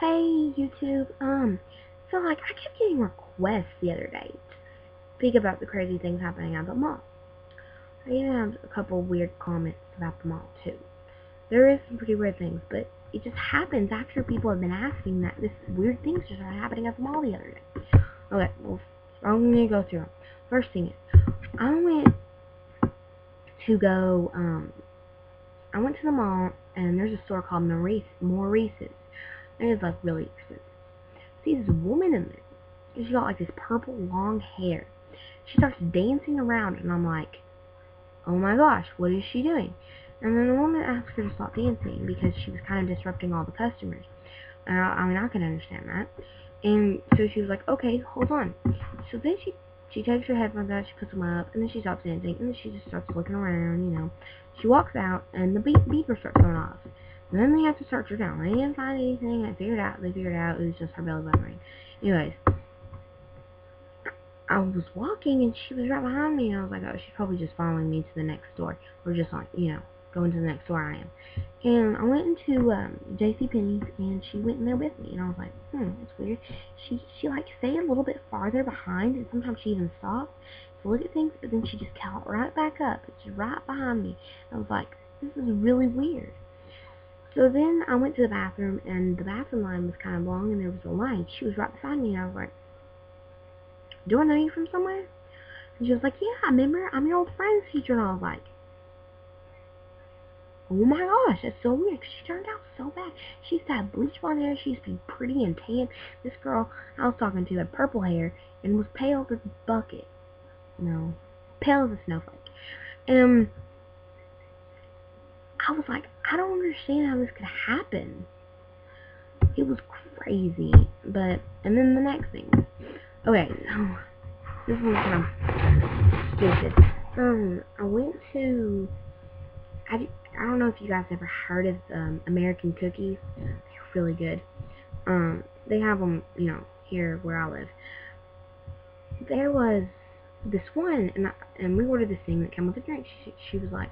Hey YouTube, so I kept getting requests the other day to speak about the crazy things happening at the mall. I even have a couple weird comments about the mall too. There is some pretty weird things, but it just happens after people have been asking that this weird things just started happening at the mall the other day. Okay, well, I'm gonna go through them. First thing is, I went to go, I went to the mall and there's a store called Maurice's. And it's like really expensive. See this woman in there. She's got like this purple long hair. She starts dancing around and I'm like, oh my gosh, what is she doing? And then the woman asks her to stop dancing because she was kind of disrupting all the customers. I mean, I can understand that. And so she was like, okay, hold on. So then she takes her headphones out, she puts them up, and then she stops dancing, and then she just starts looking around, She walks out, and the beeper starts going off. And then they have to search her down. They didn't find anything. They figured out it was just her belly button ring. Anyways, I was walking, and she was right behind me, and I was like, oh, she's probably just following me to the next store. Or just like, going to the next store I am. And I went into JCPenney's, and she went in there with me, and I was like, that's weird. She like stayed a little bit farther behind, and sometimes she even stopped to look at things, but then she just caught right back up. It's right behind me. I was like, this is really weird. So then I went to the bathroom, and the bathroom line was kind of long, and there was a line. She was right beside me, and I was like, do I know you from somewhere? And she was like, yeah, I remember. I'm your old friend's teacher. And I was like, oh my gosh, that's so weird, because she turned out so bad. She used to have bleach blonde hair, she used to be pretty and tan. This girl I was talking to had purple hair and was pale as a bucket. No, pale as a snowflake. And I was like, I don't understand how this could happen. It was crazy. And then the next thing. Okay, so this one's kind of stupid. I went to, I don't know if you guys ever heard of American Cookies. They're really good. They have them, here where I live. There was this one, and we ordered this thing that came with a drink. She was like,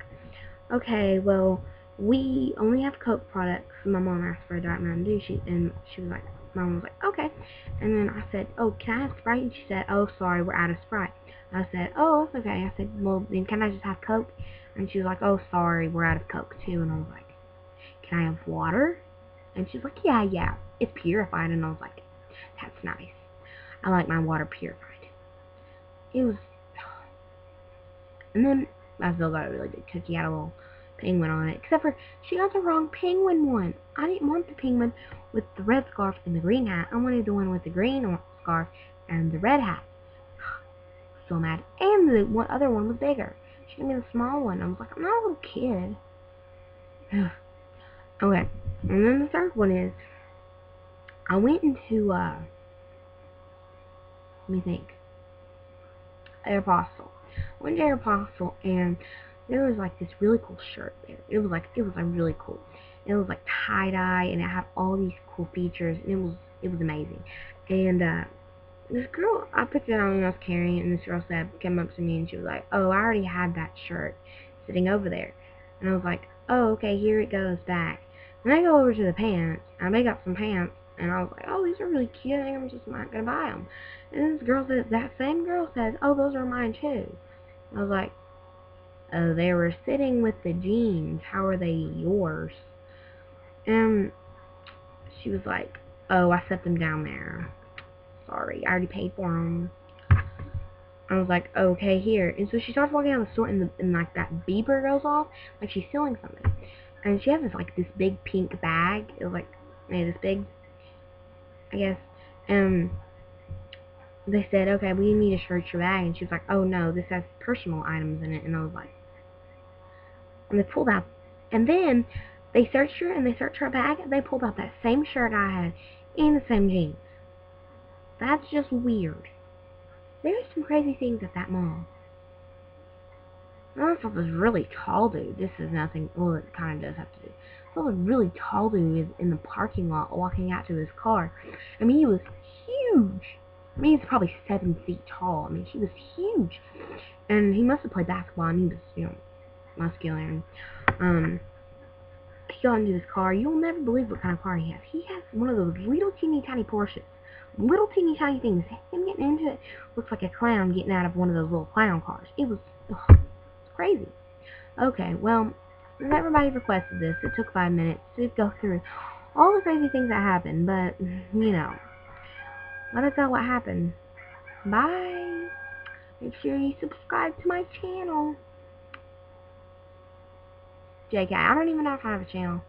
okay, well, we only have Coke products. My mom asked for a Diet Mountain Dew. She was like, Mom was like, okay. And then I said, oh, can I have Sprite? And she said, oh, sorry, we're out of Sprite. I said, oh, that's okay. I said, well, then can I just have Coke? And she was like, oh, sorry, we're out of Coke too. And I was like, can I have water? And she's like, yeah, it's purified. And I was like, that's nice. I like my water purified. It was, and then I still got a really good cookie. Had a little penguin on it, except for she got the wrong penguin one. I didn't want the penguin with the red scarf and the green hat. I wanted the one with the green scarf and the red hat. So mad. And the other one was bigger. She gave me the small one. I was like, I'm not a little kid. Okay. And then the third one is, I went into, let me think, Aeropostale. I went to Aeropostale, and there was like this really cool shirt there. It was like really cool. It was like tie-dye, and it had all these cool features, and it was amazing. And this girl, I put it on when I was carrying it, and this girl came up to me, and she was like, oh, I already had that shirt sitting over there. And I was like, oh, okay, here it goes back. And I go over to the pants, and I make up some pants, and I was like, oh, these are really cute, I think I'm just not going to buy them. And this girl says, that same girl says, oh, those are mine too. I was like, oh, they were sitting with the jeans, how are they yours? And she was like, oh, I set them down there. Sorry, I already paid for them. I was like, okay, here. And so she starts walking down the store, and like that beeper goes off, like she's stealing something. And she has this big pink bag. It was like, this big, I guess. And they said, okay, we need to search your bag. And she was like, oh no, this has personal items in it. And I was like, and they pulled out, and then they searched her, and they searched her bag, and they pulled out that same shirt I had, and the same jeans. That's just weird. There's some crazy things at that mall. I saw this really tall dude. This is nothing, well, it kind of does have to do. I saw a really tall dude in the parking lot walking out to his car. I mean, he was huge. I mean, he's probably 7 feet tall. I mean, he was huge. And he must have played basketball, and he was, muscular. And, he got into his car. You'll never believe what kind of car he has. He has one of those little teeny tiny Porsches. Little teeny tiny things. Him getting into it looks like a clown getting out of one of those little clown cars. It was crazy. Okay, well, everybody requested this. It took 5 minutes to go through all the crazy things that happened, but, you know, let us know what happened. Bye. Make sure you subscribe to my channel. JK, I don't even know if I have a channel.